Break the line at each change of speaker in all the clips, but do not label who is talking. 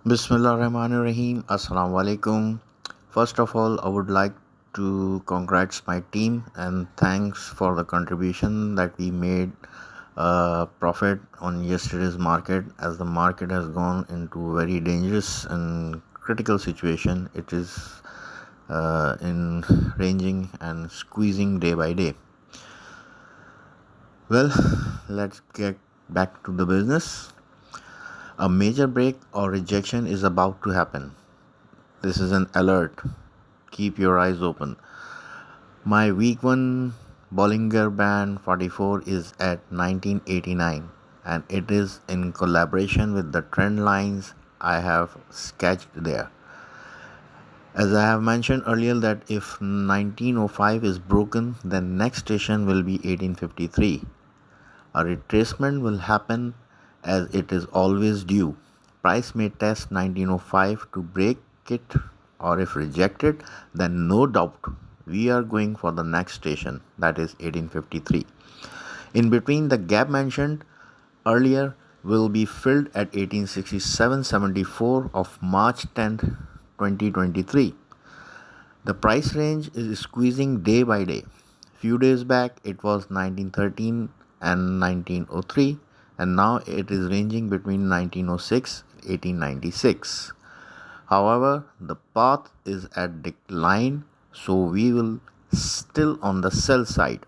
Bismillahirrahmanirrahim. Assalamu alaikum. First of all, I would like to congrats my team and thanks for the contribution that we made profit on yesterday's market. As the market has gone into very dangerous and critical situation, it is in ranging and squeezing day by day. Well, let's get back to the business. A major break or rejection is about to happen. This is an alert. Keep your eyes open. My week 1 Bollinger Band 44 is at 1989 and it is in collaboration with the trend lines I have sketched there. As I have mentioned earlier that if 1905 is broken, then next station will be 1853. A retracement will happen as it is always due. Price may test 1905 to break it, or if rejected, then no doubt we are going for the next station, that is 1853. In between, the gap mentioned earlier will be filled at 1867.74 of March 10th, 2023. The price range is squeezing day by day. Few days back it was 1913 and 1903 and now it is ranging between 1906 and 1896. However, the path is at decline, so we will still on the sell side.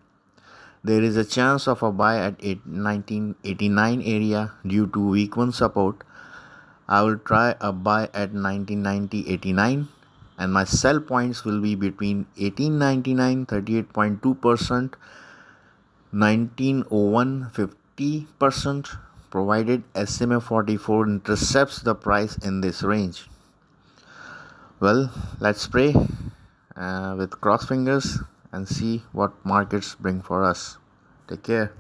There is a chance of a buy at 1989 area due to weak 1 support. I will try a buy at 1990-89 and my sell points will be between 1899 38.2%, 1901 50%, provided SMA 44 intercepts the price in this range. Well, let's pray with cross fingers and see what markets bring for us. Take care.